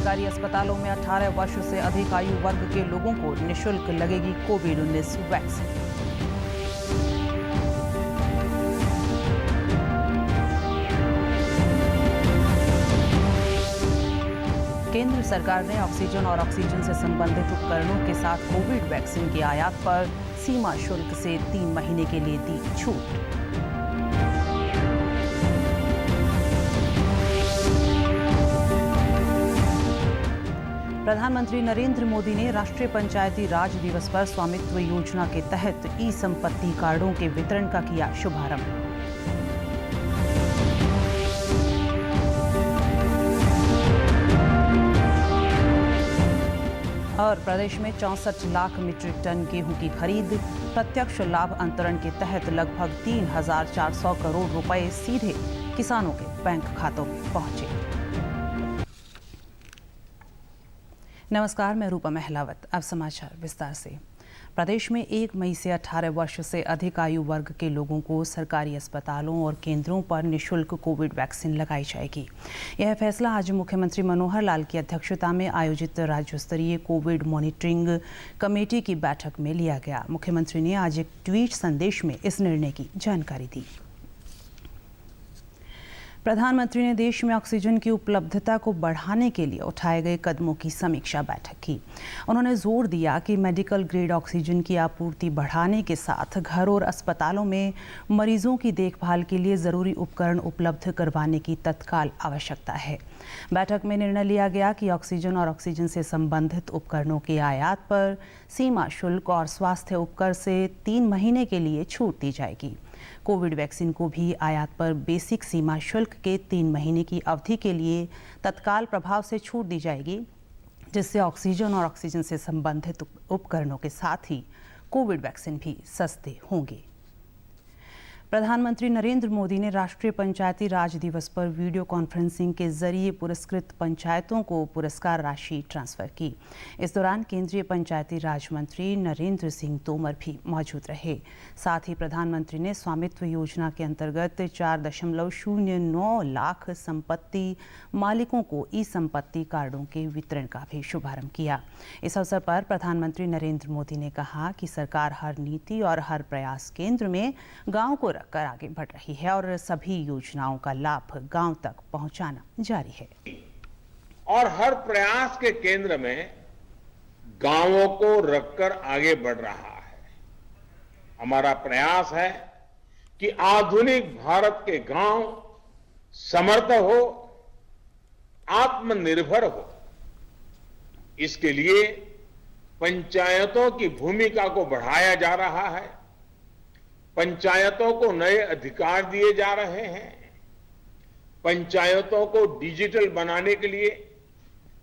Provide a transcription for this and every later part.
सरकारी अस्पतालों में 18 वर्ष से अधिक आयु वर्ग के लोगों को निःशुल्क लगेगी कोविड-19 वैक्सीन। केंद्र सरकार ने ऑक्सीजन और ऑक्सीजन से संबंधित उपकरणों के साथ कोविड वैक्सीन की आयात पर सीमा शुल्क से 3 महीने के लिए दी छूट। प्रधानमंत्री नरेंद्र मोदी ने राष्ट्रीय पंचायती राज दिवस पर स्वामित्व योजना के तहत ई संपत्ति कार्डों के वितरण का किया शुभारंभ। और प्रदेश में 64 लाख मीट्रिक टन गेहूं की खरीद। प्रत्यक्ष लाभ अंतरण के तहत लगभग 3,400 करोड़ रुपए सीधे किसानों के बैंक खातों में पहुंचे। नमस्कार, मैं रूपा महलावत। अब समाचार विस्तार से। प्रदेश में 1 मई से 18 वर्ष से अधिक आयु वर्ग के लोगों को सरकारी अस्पतालों और केंद्रों पर निःशुल्क कोविड वैक्सीन लगाई जाएगी। यह फैसला आज मुख्यमंत्री मनोहर लाल की अध्यक्षता में आयोजित राज्य स्तरीय कोविड मॉनिटरिंग कमेटी की बैठक में लिया गया। मुख्यमंत्री ने आज एक ट्वीट संदेश में इस निर्णय की जानकारी दी। प्रधानमंत्री ने देश में ऑक्सीजन की उपलब्धता को बढ़ाने के लिए उठाए गए कदमों की समीक्षा बैठक की। उन्होंने जोर दिया कि मेडिकल ग्रेड ऑक्सीजन की आपूर्ति बढ़ाने के साथ घरों और अस्पतालों में मरीजों की देखभाल के लिए ज़रूरी उपकरण उपलब्ध करवाने की तत्काल आवश्यकता है। बैठक में निर्णय लिया गया कि ऑक्सीजन और ऑक्सीजन से संबंधित उपकरणों के आयात पर सीमा शुल्क और स्वास्थ्य उपकर से 3 महीने के लिए छूट दी जाएगी। कोविड वैक्सीन को भी आयात पर बेसिक सीमा शुल्क के 3 महीने की अवधि के लिए तत्काल प्रभाव से छूट दी जाएगी, जिससे ऑक्सीजन और ऑक्सीजन से संबंधित उपकरणों के साथ ही कोविड वैक्सीन भी सस्ते होंगे। प्रधानमंत्री नरेंद्र मोदी ने राष्ट्रीय पंचायती राज दिवस पर वीडियो कॉन्फ्रेंसिंग के जरिए पुरस्कृत पंचायतों को पुरस्कार राशि ट्रांसफर की। इस दौरान केंद्रीय पंचायती राज मंत्री नरेंद्र सिंह तोमर भी मौजूद रहे। साथ ही प्रधानमंत्री ने स्वामित्व योजना के अंतर्गत 4.09 लाख संपत्ति मालिकों को ई संपत्ति कार्डों के वितरण का भी शुभारंभ किया। इस अवसर पर प्रधानमंत्री नरेंद्र मोदी ने कहा कि सरकार हर नीति और हर प्रयास केंद्र में गाँव को कर आगे बढ़ रही है और सभी योजनाओं का लाभ गांव तक पहुंचाना जारी है। और हर प्रयास के केंद्र में गांवों को रखकर आगे बढ़ रहा है। हमारा प्रयास है कि आधुनिक भारत के गांव समर्थ हो, आत्मनिर्भर हो। इसके लिए पंचायतों की भूमिका को बढ़ाया जा रहा है। पंचायतों को नए अधिकार दिए जा रहे हैं। पंचायतों को डिजिटल बनाने के लिए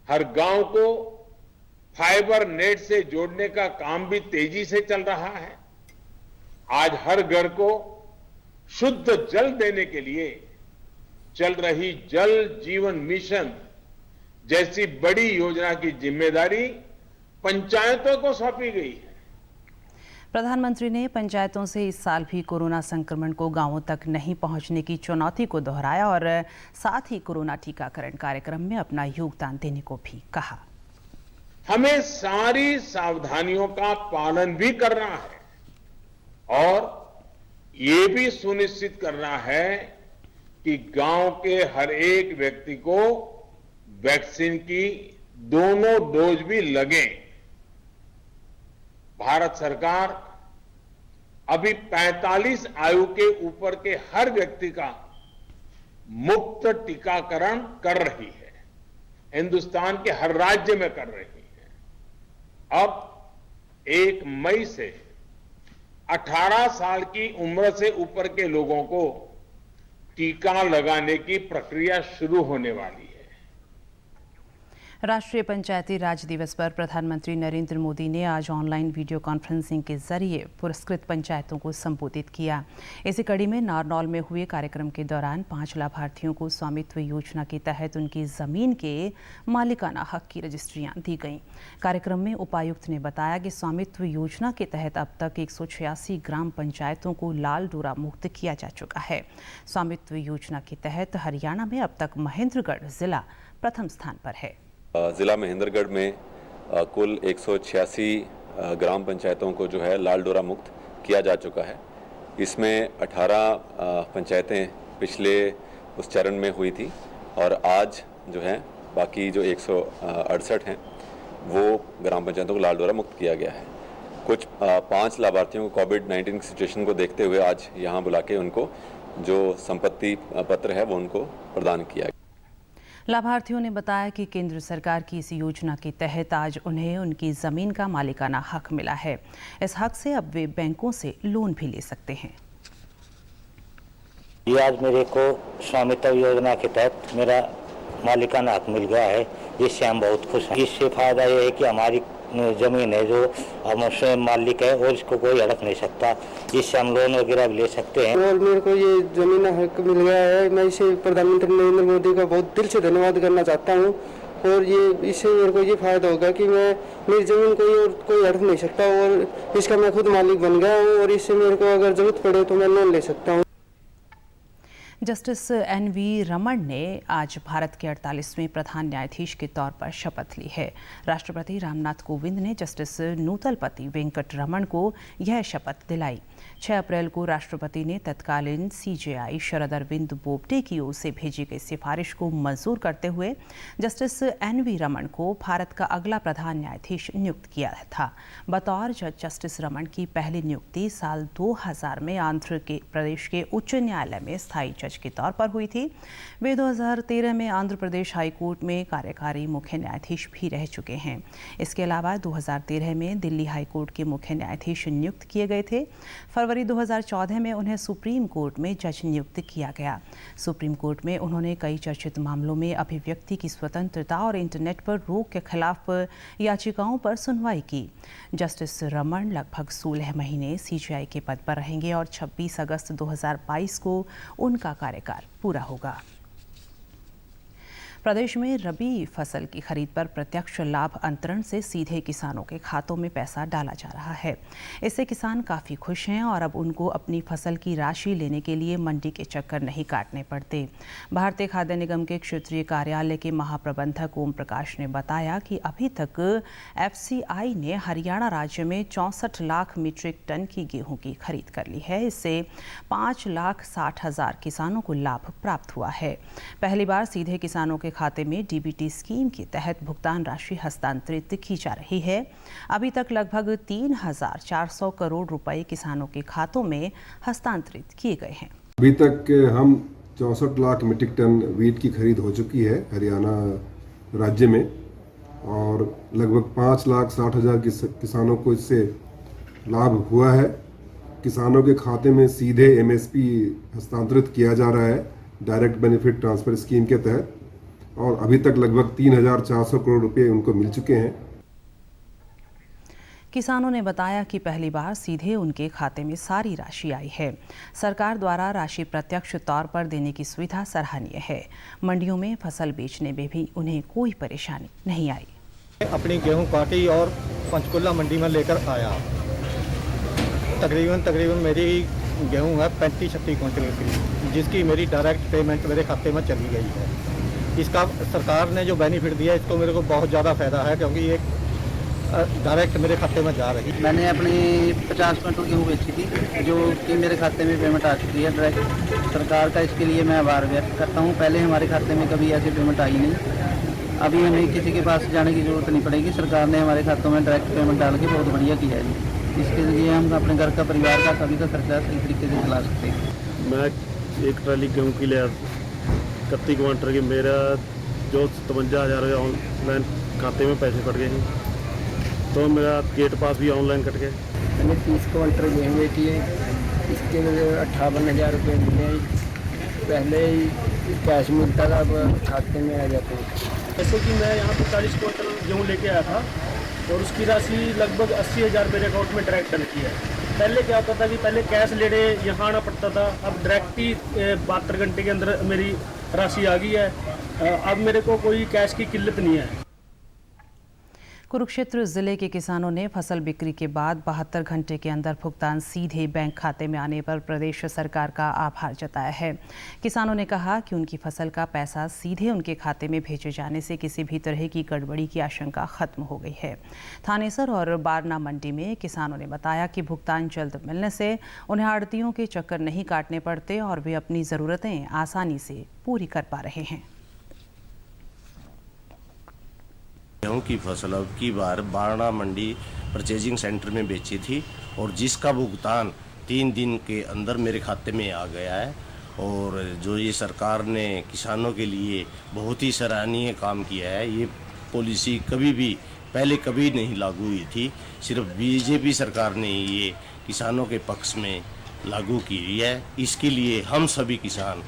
हर गांव को फाइबर नेट से जोड़ने का काम भी तेजी से चल रहा है। आज हर घर को शुद्ध जल देने के लिए चल रही जल जीवन मिशन जैसी बड़ी योजना की जिम्मेदारी पंचायतों को सौंपी गई है। प्रधानमंत्री ने पंचायतों से इस साल भी कोरोना संक्रमण को गांवों तक नहीं पहुंचने की चुनौती को दोहराया और साथ ही कोरोना टीकाकरण कार्यक्रम में अपना योगदान देने को भी कहा। हमें सारी सावधानियों का पालन भी करना है और ये भी सुनिश्चित करना है कि गांव के हर एक व्यक्ति को वैक्सीन की दोनों डोज भी लगें। भारत सरकार अभी 45 आयु के ऊपर के हर व्यक्ति का मुफ्त टीकाकरण कर रही है। हिंदुस्तान के हर राज्य में कर रही है। अब 1 मई से 18 साल की उम्र से ऊपर के लोगों को टीका लगाने की प्रक्रिया शुरू होने वाली है। राष्ट्रीय पंचायती राज दिवस पर प्रधानमंत्री नरेंद्र मोदी ने आज ऑनलाइन वीडियो कॉन्फ्रेंसिंग के जरिए पुरस्कृत पंचायतों को संबोधित किया। इसी कड़ी में नारनौल में हुए कार्यक्रम के दौरान 5 लाभार्थियों को स्वामित्व योजना के तहत उनकी जमीन के मालिकाना हक की रजिस्ट्रियां दी गईं। कार्यक्रम में उपायुक्त ने बताया कि स्वामित्व योजना के तहत अब तक 186 ग्राम पंचायतों को लाल डोरा मुक्त किया जा चुका है। स्वामित्व योजना के तहत हरियाणा में अब तक महेंद्रगढ़ जिला प्रथम स्थान पर है। ज़िला महेंद्रगढ़ में कुल 186 ग्राम पंचायतों को जो है लाल डोरा मुक्त किया जा चुका है। इसमें 18 पंचायतें पिछले उस चरण में हुई थी और आज जो है बाकी जो 168 हैं वो ग्राम पंचायतों को लाल डोरा मुक्त किया गया है। कुछ 5 लाभार्थियों को कोविड-19 सिचुएशन को देखते हुए आज यहाँ बुला के उनको जो संपत्ति पत्र है वो उनको प्रदान किया गया। लाभार्थियों ने बताया कि केंद्र सरकार की इस योजना के तहत आज उन्हें उनकी ज़मीन का मालिकाना हक मिला है। इस हक से अब वे बैंकों से लोन भी ले सकते हैं। ये आज मेरे को स्वामित्व योजना के तहत मेरा मालिकाना हक मिल गया है, जिससे हम बहुत खुश हैं। इससे फायदा ये है कि हमारी जमीन है जो हम स्वयं मालिक है और इसको कोई हड़प नहीं सकता, इससे हम लोन वगैरह भी ले सकते हैं। और मेरे को ये जमीन हक मिल गया है। मैं इसे प्रधानमंत्री नरेंद्र मोदी का बहुत दिल से धन्यवाद करना चाहता हूँ और ये इससे मेरे को ये फायदा होगा कि मेरी जमीन कोई हड़प नहीं सकता और इसका मैं खुद मालिक बन गया हूँ और इससे मेरे को अगर जरूरत पड़े तो मैं लोन ले सकता हूँ। जस्टिस NV रमन ने आज भारत के 48वें प्रधान न्यायाधीश के तौर पर शपथ ली है। राष्ट्रपति रामनाथ कोविंद ने जस्टिस नूतलपति वेंकट रमन को यह शपथ दिलाई। 6 अप्रैल को राष्ट्रपति ने तत्कालीन CJI शरद अरविंद बोबडे की ओर से भेजी गई सिफारिश को मंजूर करते हुए जस्टिस NV रमन को भारत का अगला प्रधान न्यायाधीश नियुक्त किया था। बतौर जज जस्टिस रमन की पहली नियुक्ति साल 2000 में आंध्र प्रदेश के उच्च न्यायालय में स्थायी जज के तौर पर हुई थी। वे 2013 में आंध्र प्रदेश हाई कोर्ट में कार्यकारी मुख्य न्यायाधीश भी रह चुके हैं। इसके अलावा 2013 में दिल्ली हाई कोर्ट के मुख्य न्यायाधीश नियुक्त किए गए थे। फरवरी 2014 में उन्हें सुप्रीम कोर्ट में जज नियुक्त किया गया। सुप्रीम कोर्ट में उन्होंने कई चर्चित मामलों में अभिव्यक्ति की स्वतंत्रता और इंटरनेट पर रोक के खिलाफ याचिकाओं पर सुनवाई की। जस्टिस रमन लगभग 16 महीने CJI के पद पर रहेंगे और 26 अगस्त 2022 को उनका कार्यकाल पूरा होगा। प्रदेश में रबी फसल की खरीद पर प्रत्यक्ष लाभ अंतरण से सीधे किसानों के खातों में पैसा डाला जा रहा है। इससे किसान काफ़ी खुश हैं और अब उनको अपनी फसल की राशि लेने के लिए मंडी के चक्कर नहीं काटने पड़ते। भारतीय खाद्य निगम के क्षेत्रीय कार्यालय के महाप्रबंधक ओम प्रकाश ने बताया कि अभी तक FCI ने हरियाणा राज्य में 64 लाख मीट्रिक टन की गेहूं की खरीद कर ली है। इससे 5,60,000 किसानों को लाभ प्राप्त हुआ है। पहली बार सीधे किसानों के खाते में DBT स्कीम के तहत भुगतान राशि हस्तांतरित की जा रही है। अभी तक लगभग 3,400 करोड़ रुपए किसानों के खातों में हस्तांतरित किए गए हैं। अभी तक हम 64 लाख मीट्रिक टन वीट की खरीद हो चुकी है हरियाणा राज्य में और लगभग 5,60,000 किसानों को इससे लाभ हुआ है। किसानों के खाते में सीधे MSP हस्तांतरित किया जा रहा है डायरेक्ट बेनिफिट ट्रांसफर स्कीम के तहत और अभी तक लगभग 3,400 करोड़ रुपए उनको मिल चुके हैं। किसानों ने बताया कि पहली बार सीधे उनके खाते में सारी राशि आई है। सरकार द्वारा राशि प्रत्यक्ष तौर पर देने की सुविधा सराहनीय है। मंडियों में फसल बेचने में भी उन्हें कोई परेशानी नहीं आई। अपनी गेहूं काटी और पंचकुला मंडी में लेकर आया। तकरीबन मेरी गेहूं है 35-36 क्विंटल की, जिसकी मेरी डायरेक्ट पेमेंट मेरे खाते में चली गई है। इसका सरकार ने जो बेनिफिट दिया इसको मेरे को बहुत ज़्यादा फ़ायदा है क्योंकि ये डायरेक्ट मेरे खाते में जा रही है। मैंने अपनी 50 क्विंटल गेहूँ बेची थी जो कि मेरे खाते में पेमेंट आ चुकी है डायरेक्ट। सरकार का इसके लिए मैं आभार व्यक्त करता हूँ। पहले हमारे खाते में कभी ऐसी पेमेंट आई नहीं। अभी हमें किसी के पास जाने की ज़रूरत नहीं पड़ेगी। सरकार ने हमारे खातों में डायरेक्ट पेमेंट डाल के बहुत बढ़िया किया है। इसके लिए हम अपने घर का, परिवार का, सभी का खर्चा सही तरीके से चला सकते हैं। मैं एक ट्राली गेहूँ की लिया 31 क्विंटल की, मेरा जो 57,000 ऑनलाइन खाते में पैसे कट गए हैं तो मेरा गेट पास भी ऑनलाइन कट गए। मैंने 30 क्विंटल गेहूँ बेची है, इसके लिए 58,000 रुपये मिले। पहले ही कैश मिलता था, अब खाते में आ जाते हैं। जैसे कि मैं यहाँ पर 40 क्विंटल गेहूँ लेके आया था और उसकी राशि लगभग 80,000 मेरे अकाउंट में डायरेक्ट डल की है। पहले क्या होता था कि पहले कैश लेने यहाँ आना पड़ता था, अब डायरेक्ट ही 72 घंटे के अंदर मेरी राशि आ गई है। अब मेरे को कोई कैश की किल्लत नहीं है। कुरुक्षेत्र जिले के किसानों ने फसल बिक्री के बाद 72 घंटे के अंदर भुगतान सीधे बैंक खाते में आने पर प्रदेश सरकार का आभार जताया है। किसानों ने कहा कि उनकी फसल का पैसा सीधे उनके खाते में भेजे जाने से किसी भी तरह की गड़बड़ी की आशंका खत्म हो गई है। थानेसर और बारना मंडी में किसानों ने बताया कि भुगतान जल्द मिलने से उन्हें आड़तियों के चक्कर नहीं काटने पड़ते और वे अपनी ज़रूरतें आसानी से पूरी कर पा रहे हैं। गेहूं की फसल अब की बार बारना मंडी परचेजिंग सेंटर में बेची थी और जिसका भुगतान 3 दिन के अंदर मेरे खाते में आ गया है। और जो ये सरकार ने किसानों के लिए बहुत ही सराहनीय काम किया है। ये पॉलिसी पहले कभी नहीं लागू हुई थी। सिर्फ बीजेपी सरकार ने ये किसानों के पक्ष में लागू की है। इसके लिए हम सभी किसान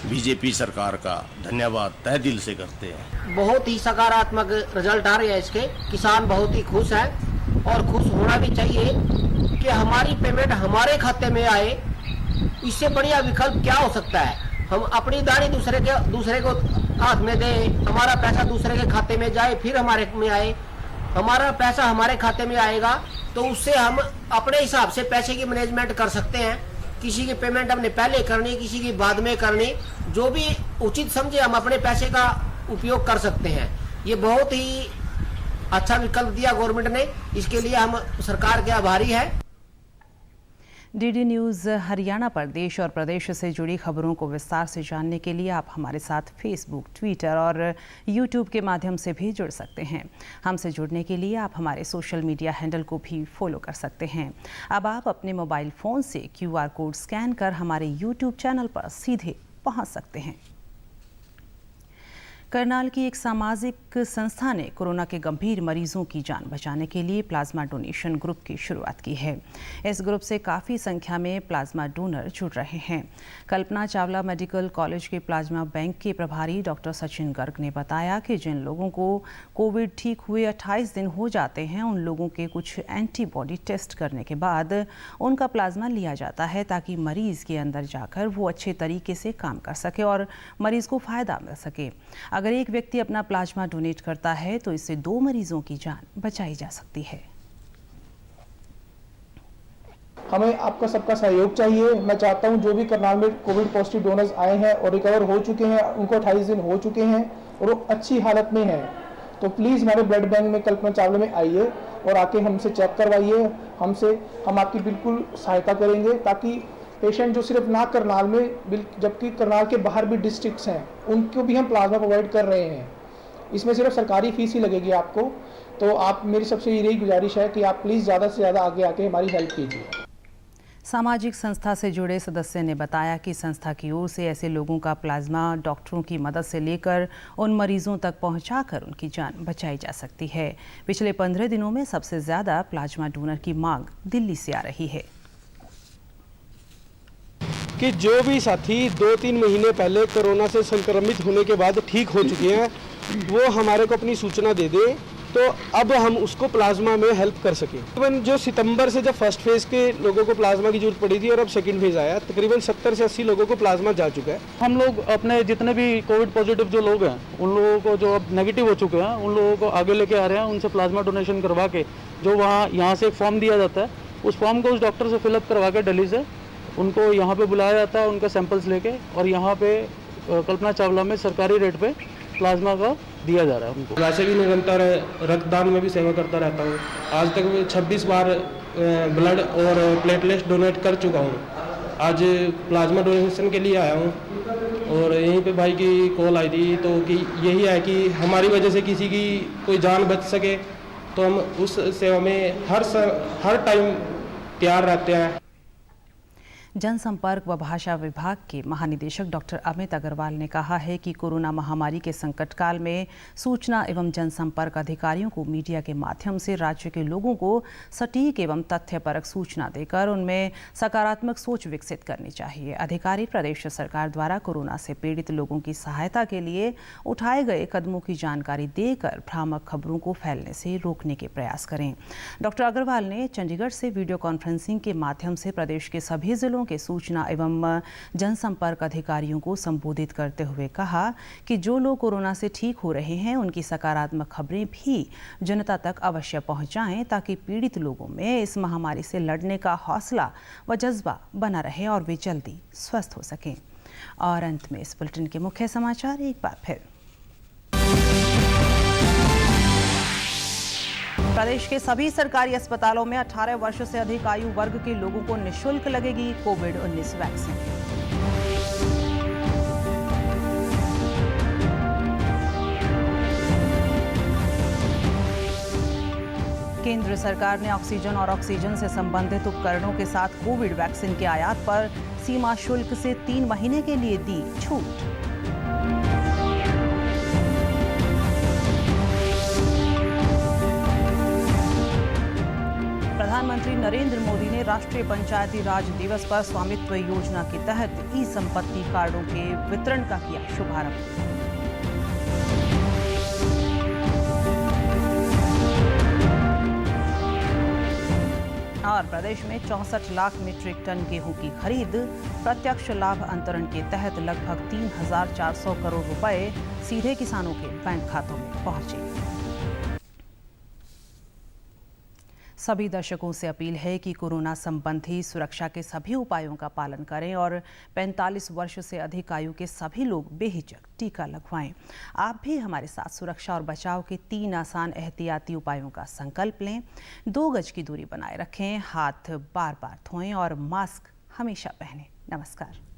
बीजेपी सरकार का धन्यवाद तहे दिल से करते हैं। बहुत ही सकारात्मक रिजल्ट आ रहे हैं इसके। किसान बहुत ही खुश है और खुश होना भी चाहिए कि हमारी पेमेंट हमारे खाते में आए। इससे बढ़िया विकल्प क्या हो सकता है। हम अपनी दाढ़ी दूसरे को हाथ में दें, हमारा पैसा दूसरे के खाते में जाए, फिर हमारे में आए। हमारा पैसा हमारे खाते में आएगा तो उससे हम अपने हिसाब से पैसे की मैनेजमेंट कर सकते हैं। किसी की पेमेंट हमने पहले करनी, किसी की बाद में करनी, जो भी उचित समझे हम अपने पैसे का उपयोग कर सकते हैं। ये बहुत ही अच्छा विकल्प दिया गवर्नमेंट ने, इसके लिए हम सरकार के आभारी हैं। डीडी न्यूज़ हरियाणा पर देश और प्रदेश से जुड़ी खबरों को विस्तार से जानने के लिए आप हमारे साथ फेसबुक, ट्विटर और यूट्यूब के माध्यम से भी जुड़ सकते हैं। हमसे जुड़ने के लिए आप हमारे सोशल मीडिया हैंडल को भी फॉलो कर सकते हैं। अब आप अपने मोबाइल फ़ोन से QR कोड स्कैन कर हमारे यूट्यूब चैनल पर सीधे पहुंच सकते हैं। करनाल की एक सामाजिक संस्था ने कोरोना के गंभीर मरीजों की जान बचाने के लिए प्लाज्मा डोनेशन ग्रुप की शुरुआत की है। इस ग्रुप से काफ़ी संख्या में प्लाज्मा डोनर जुड़ रहे हैं। कल्पना चावला मेडिकल कॉलेज के प्लाज्मा बैंक के प्रभारी डॉक्टर सचिन गर्ग ने बताया कि जिन लोगों को कोविड ठीक हुए 28 दिन हो जाते हैं, उन लोगों के कुछ एंटीबॉडी टेस्ट करने के बाद उनका प्लाज्मा लिया जाता है ताकि मरीज़ के अंदर जाकर वो अच्छे तरीके से काम कर सके और मरीज़ को फ़ायदा मिल सके। अगर एक व्यक्ति अपना प्लाज्मा डोनेट करता है तो इससे 2 मरीजों की जान बचाई जा सकती है। हमें आपका सबका सहयोग चाहिए। मैं चाहता हूं जो भी करनाल में कोविड पॉजिटिव डोनर्स आए हैं और रिकवर हो चुके हैं, उनको 28 दिन हो चुके हैं और वो अच्छी हालत में हैं, तो प्लीज़ हमारे ब्लड बैंक में कल्पना चावला में आइए और आके हमसे चेक करवाइए। हम आपकी बिल्कुल सहायता करेंगे ताकि पेशेंट जो सिर्फ ना करनाल में जबकि करनाल के बाहर भी डिस्ट्रिक्ट्स हैं, उनको भी हम प्लाज्मा प्रोवाइड कर रहे हैं। इसमें सिर्फ सरकारी फीस ही लगेगी आपको। तो आप मेरी सबसे यही गुजारिश है कि आप प्लीज़ ज़्यादा से ज़्यादा आगे आके हमारी हेल्प कीजिए। सामाजिक संस्था से जुड़े सदस्य ने बताया कि संस्था की ओर से ऐसे लोगों का प्लाज्मा डॉक्टरों की मदद से लेकर उन मरीजों तक पहुंचाकर उनकी जान बचाई जा सकती है। पिछले 15 दिनों में सबसे ज़्यादा प्लाज्मा डोनर की मांग दिल्ली से आ रही है। कि जो भी साथी 2-3 महीने पहले कोरोना से संक्रमित होने के बाद ठीक हो चुके हैं, वो हमारे को अपनी सूचना दे दें तो अब हम उसको प्लाज्मा में हेल्प कर सकें। तकरीबन जो सितंबर से जब फर्स्ट फेज़ के लोगों को प्लाज्मा की जरूरत पड़ी थी और अब सेकंड फेज़ आया, तकरीबन 70 से 80 लोगों को प्लाज्मा जा चुका है। हम लोग अपने जितने भी कोविड पॉजिटिव जो लोग हैं, उन लोगों को जो अब नेगेटिव हो चुके हैं, उन लोगों को आगे लेके आ रहे हैं। उनसे प्लाज्मा डोनेशन करवा के जो यहाँ से एक फॉर्म दिया जाता है, उस फॉर्म को उस डॉक्टर से फिलअप करवा के दिल्ली से उनको यहाँ पे बुलाया जाता है, उनका सैंपल्स लेके, और यहाँ पे कल्पना चावला में सरकारी रेट पे प्लाज्मा का दिया जा रहा है उनको। वैसे भी निरंतर रक्तदान में भी सेवा करता रहता हूँ। आज तक मैं 26 बार ब्लड और प्लेटलेट्स डोनेट कर चुका हूँ। आज प्लाज्मा डोनेशन के लिए आया हूँ और यहीं पे भाई की कॉल आई थी तो कि यही है कि हमारी वजह से किसी की कोई जान बच सके, तो हम उस सेवा में हर टाइम तैयार रहते हैं। जनसंपर्क व भाषा विभाग के महानिदेशक डॉक्टर अमित अग्रवाल ने कहा है कि कोरोना महामारी के संकट काल में सूचना एवं जनसंपर्क अधिकारियों को मीडिया के माध्यम से राज्य के लोगों को सटीक एवं तथ्यपरक सूचना देकर उनमें सकारात्मक सोच विकसित करनी चाहिए। अधिकारी प्रदेश सरकार द्वारा कोरोना से पीड़ित लोगों की सहायता के लिए उठाए गए कदमों की जानकारी देकर भ्रामक खबरों को फैलने से रोकने के प्रयास करें। डॉक्टर अग्रवाल ने चंडीगढ़ से वीडियो कॉन्फ्रेंसिंग के माध्यम से प्रदेश के सभी जिलों क्षेत्रों के सूचना एवं जनसंपर्क अधिकारियों को संबोधित करते हुए कहा कि जो लोग कोरोना से ठीक हो रहे हैं उनकी सकारात्मक खबरें भी जनता तक अवश्य पहुंचाएं ताकि पीड़ित लोगों में इस महामारी से लड़ने का हौसला व जज्बा बना रहे और वे जल्दी स्वस्थ हो सकें। और अंत में इस बुलेटिन के मुख्य समाचार एक बार फिर। प्रदेश के सभी सरकारी अस्पतालों में 18 वर्ष से अधिक आयु वर्ग के लोगों को निःशुल्क लगेगी कोविड-19 वैक्सीन। केंद्र सरकार ने ऑक्सीजन और ऑक्सीजन से संबंधित उपकरणों के साथ कोविड वैक्सीन के आयात पर सीमा शुल्क से 3 महीने के लिए दी छूट। प्रधानमंत्री नरेंद्र मोदी ने राष्ट्रीय पंचायती राज दिवस पर स्वामित्व योजना के तहत ई संपत्ति कार्डों के वितरण का किया शुभारंभ। और प्रदेश में 64 लाख मीट्रिक टन गेहूं की खरीद। प्रत्यक्ष लाभ अंतरण के तहत लगभग 3,400 करोड़ रुपए सीधे किसानों के बैंक खातों में पहुंचे। सभी दर्शकों से अपील है कि कोरोना संबंधी सुरक्षा के सभी उपायों का पालन करें और 45 वर्ष से अधिक आयु के सभी लोग बेहिचक टीका लगवाएं। आप भी हमारे साथ सुरक्षा और बचाव के 3 आसान एहतियाती उपायों का संकल्प लें। 2 गज की दूरी बनाए रखें, हाथ बार-बार धोएं और मास्क हमेशा पहनें। नमस्कार।